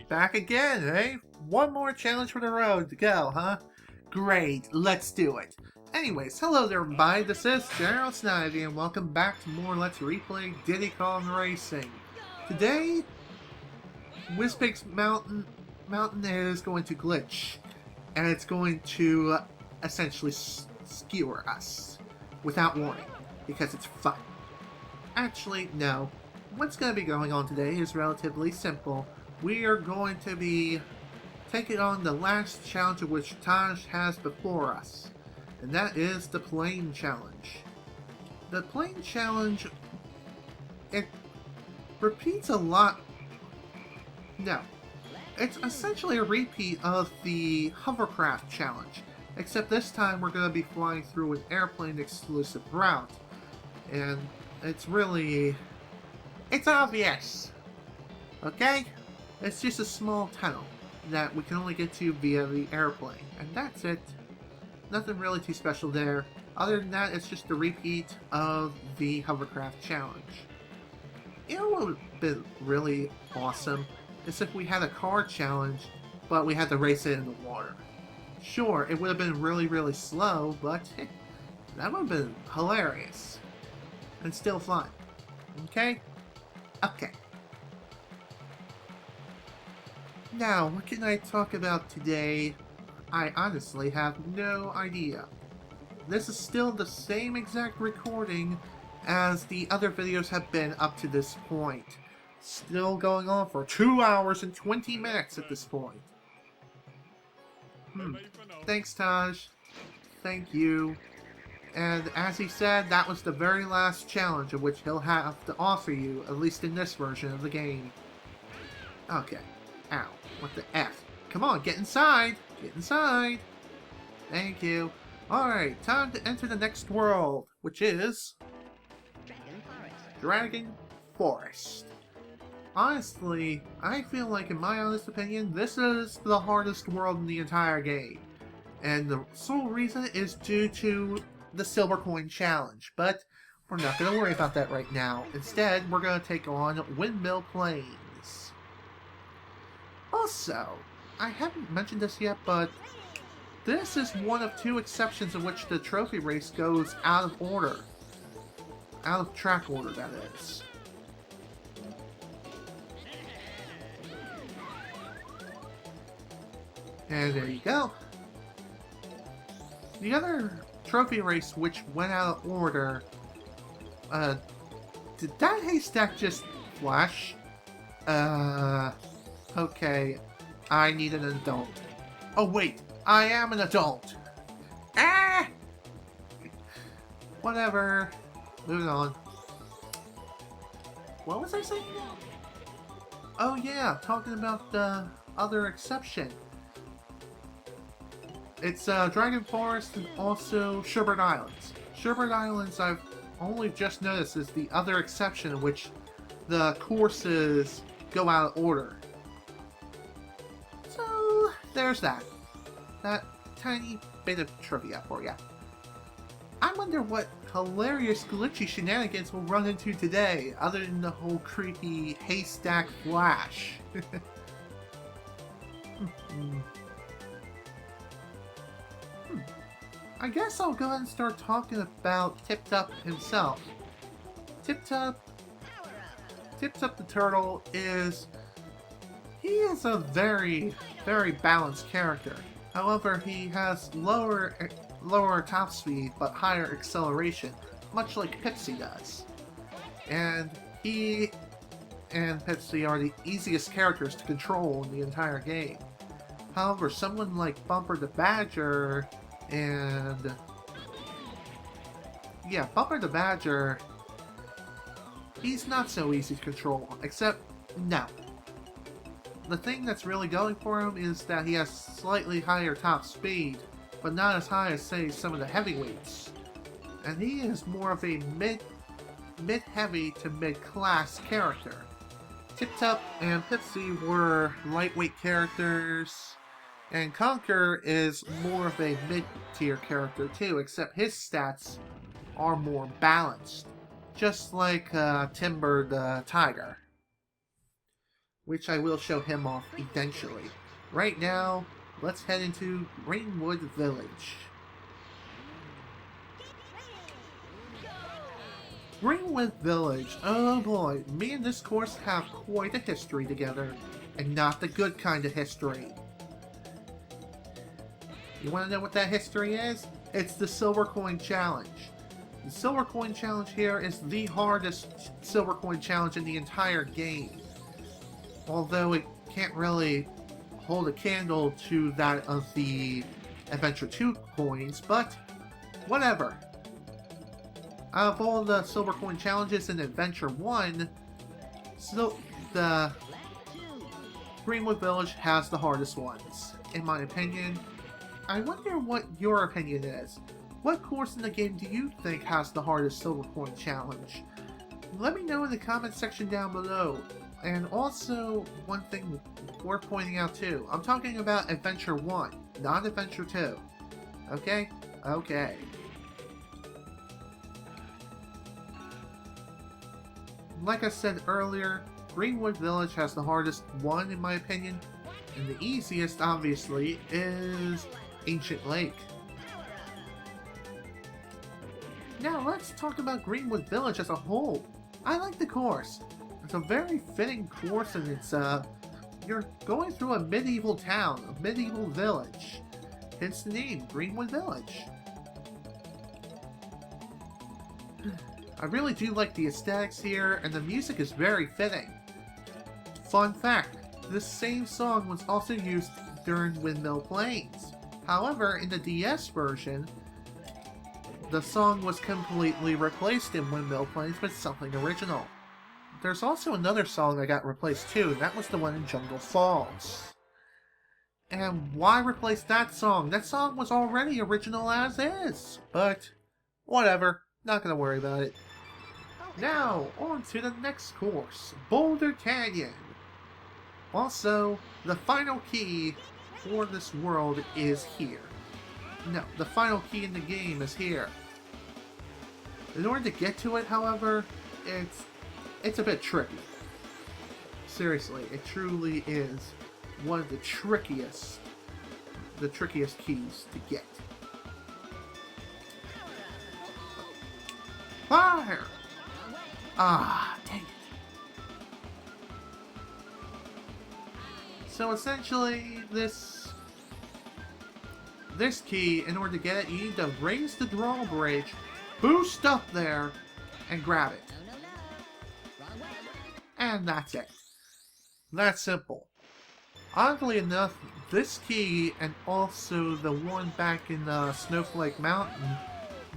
Back again, eh? One more challenge for the road to go, huh? Great, let's do it. Anyways, hello there everybody, this is General Snivy and welcome back to more Let's Replay Diddy Kong Racing. Today, Whispig's mountain is going to glitch, and it's going to essentially skewer us without warning, because it's fun. Actually, no. What's going to be going on today is relatively simple. We are going to be taking on the last challenge of which Taj has before us, and that is the plane challenge. The plane challenge, it repeats a lot. No, it's essentially a repeat of the hovercraft challenge, except this time we're going to be flying through an airplane exclusive route, and it's obvious, okay? It's just a small tunnel that we can only get to via the airplane, and that's it. Nothing really too special there. Other than that, it's just a repeat of the hovercraft challenge. You know what would have been really awesome? Is if we had a car challenge, but we had to race it in the water. Sure, it would have been really slow, but that would have been hilarious. And still fun. Okay? Okay. Now, what can I talk about today? I honestly have no idea. This is still the same exact recording as the other videos have been up to this point. Still going on for 2 hours and 20 minutes at this point. Thanks, Taj. Thank you. And as he said, that was the very last challenge of which he'll have to offer you, at least in this version of the game. Okay. Ow. What the F? Come on, get inside! Get inside! Thank you. Alright, time to enter the next world, which is Dragon Forest. Honestly, I feel like, in my honest opinion, this is the hardest world in the entire game. And the sole reason is due to the Silver Coin Challenge, but we're not going to worry about that right now. Instead, we're going to take on Windmill Plains. Also, I haven't mentioned this yet, but this is one of 2 exceptions in which the trophy race goes out of order. Out of track order, that is. And there you go. The other trophy race which went out of order, did that haystack just flash? Okay, I need an adult. Oh wait, I am an adult! Ah! Whatever. Moving on. What was I saying now? Oh yeah, talking about the other exception. It's Dragon Forest and also Sherbert Islands. Sherbert Islands I've only just noticed is the other exception in which the courses go out of order. So, there's that. That tiny bit of trivia for you. I wonder what hilarious glitchy shenanigans we'll run into today, other than the whole creepy haystack flash. I guess I'll go ahead and start talking about TipTup himself. TipTup the turtle he is a very balanced character. However, he has lower top speed but higher acceleration, much like Pipsy does. And he and Pipsy are the easiest characters to control in the entire game. However, someone like Bumper the Badger Bumper the Badger, he's not so easy to control, except, no. The thing that's really going for him is that he has slightly higher top speed, but not as high as, say, some of the heavyweights. And he is more of a mid-heavy to mid-class character. TipTup and Pipsy were lightweight characters, and Conker is more of a mid-tier character too, except his stats are more balanced. Just like Timber the Tiger. which I will show him off eventually. Right now, let's head into Greenwood Village. Greenwood Village, oh boy, me and this course have quite a history together, and not the good kind of history. You want to know what that history is? It's the Silver Coin Challenge. The Silver Coin Challenge here is the hardest Silver Coin Challenge in the entire game. Although it can't really hold a candle to that of the Adventure 2 coins, but whatever. Out of all the Silver Coin Challenges in Adventure 1, so the Greenwood Village has the hardest ones, in my opinion. I wonder what your opinion is. What course in the game do you think has the hardest Silver Coin Challenge? Let me know in the comment section down below. And also, one thing worth pointing out too, I'm talking about Adventure 1, not Adventure 2. Okay? Okay. Like I said earlier, Greenwood Village has the hardest one in my opinion, and the easiest, obviously, is Ancient Lake. Now let's talk about Greenwood Village as a whole. I like the course. It's a very fitting course, and it's you're going through a medieval town, a medieval village. Hence the name, Greenwood Village. I really do like the aesthetics here, and the music is very fitting. Fun fact, this same song was also used during Windmill Plains. However, in the DS version, the song was completely replaced in Windmill Plains with something original. There's also another song that got replaced too, and that was the one in Jungle Falls. And why replace that song? That song was already original as is. But, whatever. Not gonna worry about it. Now, on to the next course, Boulder Canyon. Also, the final key for this world is here. No, the final key in the game is here. In order to get to it, however, it's a bit tricky. Seriously, it truly is one of the trickiest keys to get. Fire! Ah, dang it. So essentially, this key, in order to get it, you need to raise the drawbridge, boost up there, and grab it. And that's it. That's simple. Oddly enough, this key and also the one back in Snowflake Mountain,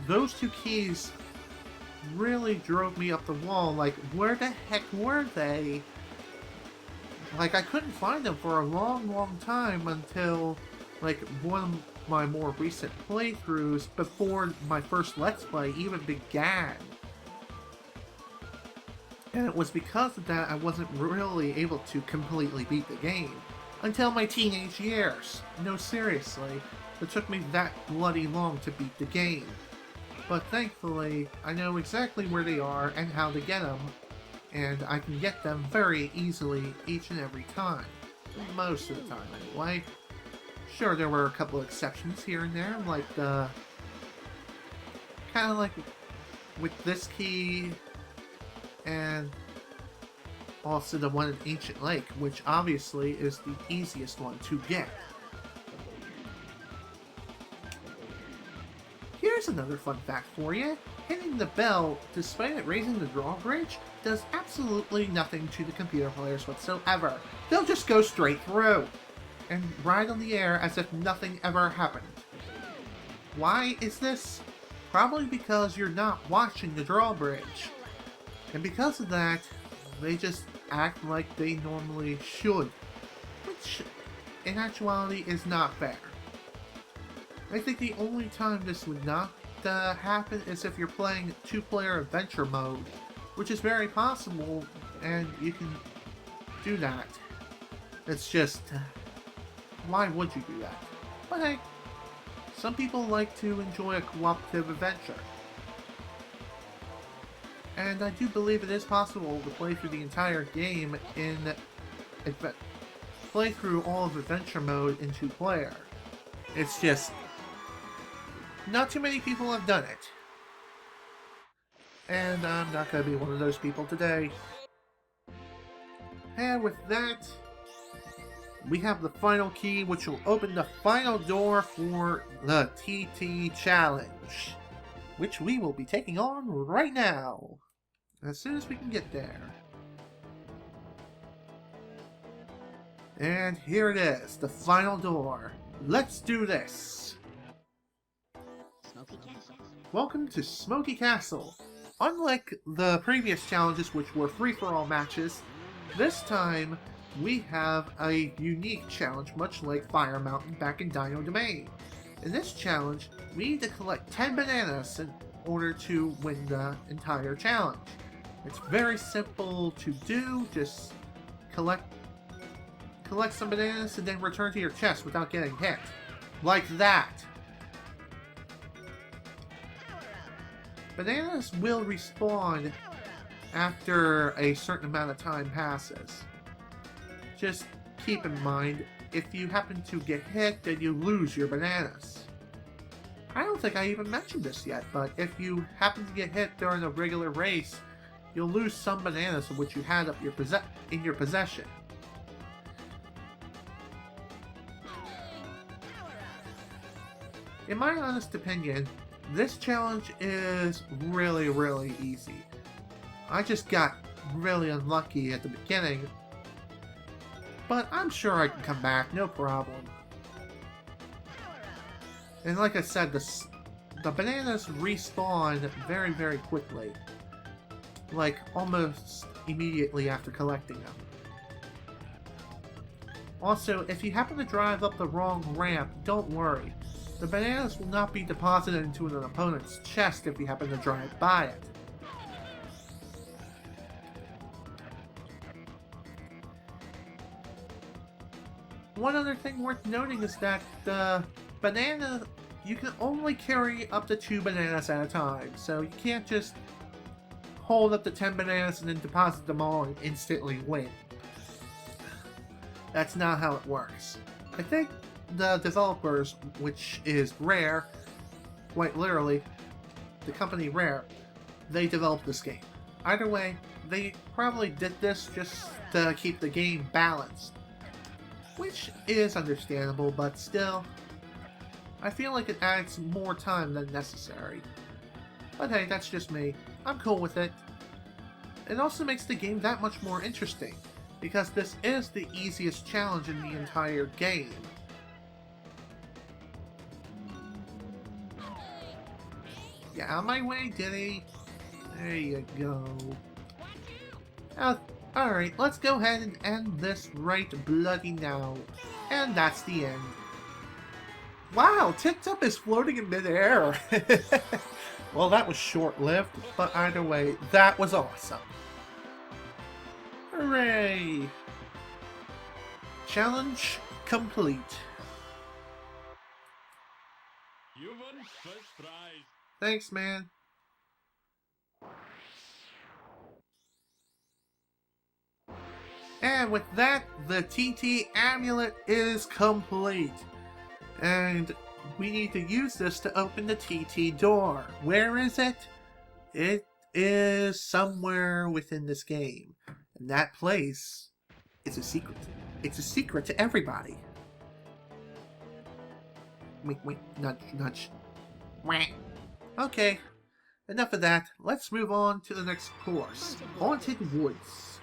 those two keys really drove me up the wall. Like, where the heck were they? Like, I couldn't find them for a long time until, like, one of my more recent playthroughs before my first Let's Play even began. And it was because of that I wasn't really able to completely beat the game. Until my teenage years. No, seriously. It took me that bloody long to beat the game. But thankfully, I know exactly where they are and how to get them. And I can get them very easily each and every time. Most of the time, anyway. Sure, there were a couple exceptions here and there, like the... kind of like with this key, and also the one in Ancient Lake, which obviously is the easiest one to get. Here's another fun fact for you. Hitting the bell, despite it raising the drawbridge, does absolutely nothing to the computer players whatsoever. They'll just go straight through and ride on the air as if nothing ever happened. Why is this? Probably because you're not watching the drawbridge. And because of that, they just act like they normally should, which in actuality is not fair. I think the only time this would not happen is if you're playing two-player adventure mode, which is very possible, and you can do that. It's just, why would you do that? But hey, some people like to enjoy a cooperative adventure. And I do believe it is possible to play through the entire game in play through all of Adventure Mode in 2-player. It's just not too many people have done it. And I'm not going to be one of those people today. And with that, we have the final key, which will open the final door for the TT Challenge, which we will be taking on right now, as soon as we can get there. And here it is, the final door. Let's do this! Smoky Castle. Welcome to Smoky Castle. Unlike the previous challenges, which were free-for-all matches, this time we have a unique challenge, much like Fire Mountain back in Dino Domain. In this challenge, we need to collect 10 bananas in order to win the entire challenge. It's very simple to do, just collect some bananas and then return to your chest without getting hit. Like that! Bananas will respawn after a certain amount of time passes. Just keep in mind, if you happen to get hit, then you lose your bananas. I don't think I even mentioned this yet, but if you happen to get hit during a regular race, you'll lose some bananas of which you had up in your possession. In my honest opinion, this challenge is really, really easy. I just got really unlucky at the beginning, but I'm sure I can come back, no problem. And like I said, the bananas respawn very, very quickly. Like, almost immediately after collecting them. Also, if you happen to drive up the wrong ramp, don't worry. The bananas will not be deposited into an opponent's chest if you happen to drive by it. One other thing worth noting is that the banana, you can only carry up to 2 bananas at a time, so you can't just hold up the 10 bananas and then deposit them all and instantly win. That's not how it works. I think the developers, which is Rare, quite literally, the company Rare, they developed this game. Either way, they probably did this just to keep the game balanced. Which is understandable, but still, I feel like it adds more time than necessary. But hey, that's just me. I'm cool with it. It also makes the game that much more interesting, because this is the easiest challenge in the entire game. Get out of my way, Diddy. There you go. Alright, let's go ahead and end this right bloody now. And that's the end. Wow, TipTup is floating in midair. Well, that was short-lived, but either way, that was awesome. Hooray! Challenge complete. You won first prize. Thanks, man. And with that, the TT amulet is complete. And we need to use this to open the TT door. Where is it? It is somewhere within this game. And that place is a secret. It's a secret to everybody. Wink, wink, nudge, nudge. Wah. Okay, enough of that. Let's move on to the next course. Haunted Woods.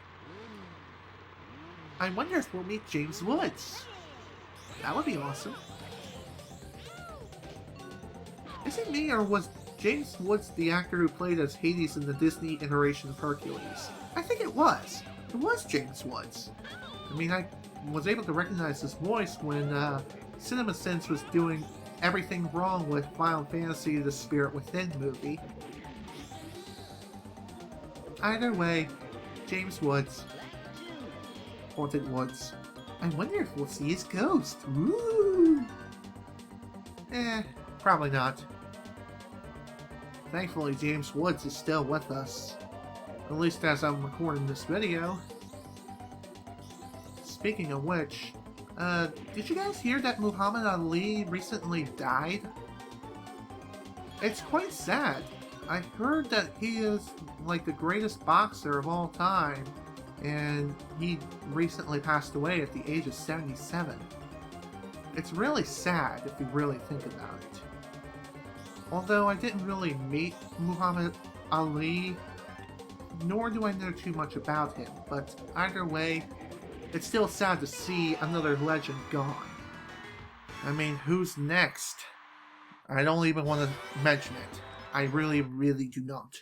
I wonder if we'll meet James Woods. That would be awesome. Is it me, or was James Woods the actor who played as Hades in the Disney iteration of Hercules? I think it was. It was James Woods. I mean, I was able to recognize his voice when CinemaSins was doing everything wrong with Final Fantasy The Spirit Within movie. Either way, James Woods. Haunted Woods. I wonder if we'll see his ghost. Woo! Probably not. Thankfully, James Woods is still with us. At least as I'm recording this video. speaking of which, did you guys hear that Muhammad Ali recently died? It's quite sad. I heard that he is like the greatest boxer of all time, and he recently passed away at the age of 77. It's really sad if you really think about it. Although I didn't really meet Muhammad Ali, nor do I know too much about him, but either way, it's still sad to see another legend gone. I mean, who's next? I don't even want to mention it. I really, really do not.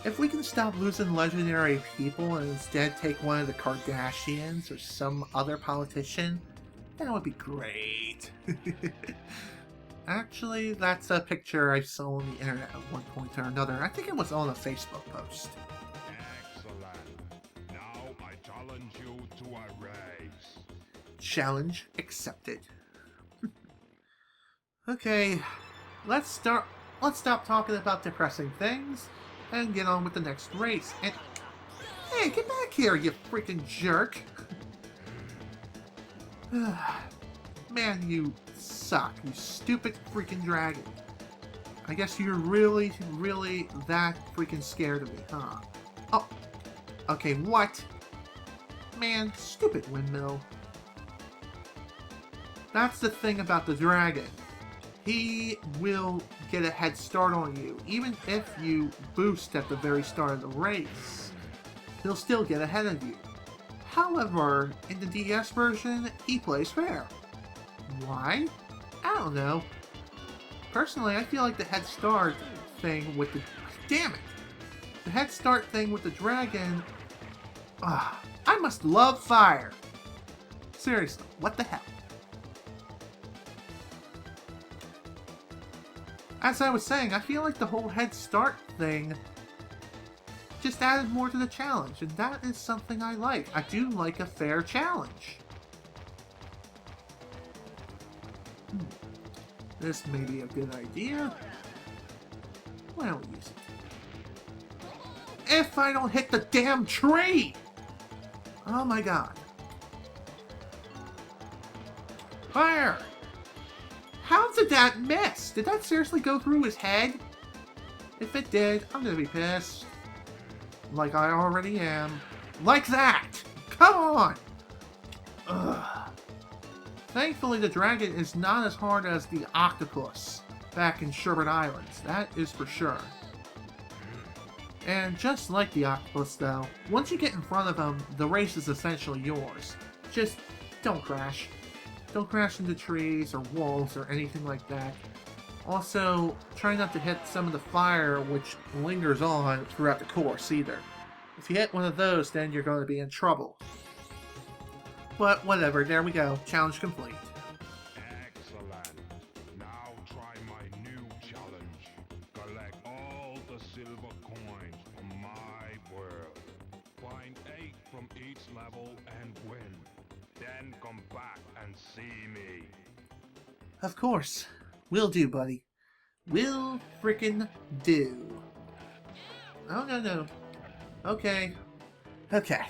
If we can stop losing legendary people and instead take one of the Kardashians or some other politician, that would be great. Actually, that's a picture I saw on the internet at one point or another. I think it was on a Facebook post. Excellent. Now I challenge you to a race. Challenge accepted. Okay, let's stop talking about depressing things and get on with the next race. And hey, get back here, you freaking jerk! Man, you suck, you stupid freaking dragon. I guess you're really, really that freaking scared of me, huh? Oh, okay, what? Man, stupid windmill. That's the thing about the dragon. He will get a head start on you, even if you boost at the very start of the race. He'll still get ahead of you. However, in the DS version, he plays fair. Why? I don't know. Personally, I feel like the head start thing with the... Damn it! The head start thing with the dragon... I must love fire! Seriously, what the hell? As I was saying, I feel like the whole head start thing just added more to the challenge, and that is something I like. I do like a fair challenge. This may be a good idea. Why don't we use it? If I don't hit the damn tree! Oh my god. Fire! How did that miss? Did that seriously go through his head? If it did, I'm gonna be pissed. Like I already am. Like that! Come on! Ugh. Thankfully, the dragon is not as hard as the octopus back in Sherbet Islands. That is for sure. And just like the octopus, though, once you get in front of him, the race is essentially yours. Just don't crash. Don't crash into trees or walls or anything like that. Also, try not to hit some of the fire which lingers on throughout the course either. If you hit one of those, then you're going to be in trouble. But whatever, there we go. Challenge complete. Excellent. Now try my new challenge. Collect all the silver coins from my world. Find 8 from each level and win. Then come back and see me. Of course. Will do, buddy. Will frickin' do. Oh, no. Okay. Okay.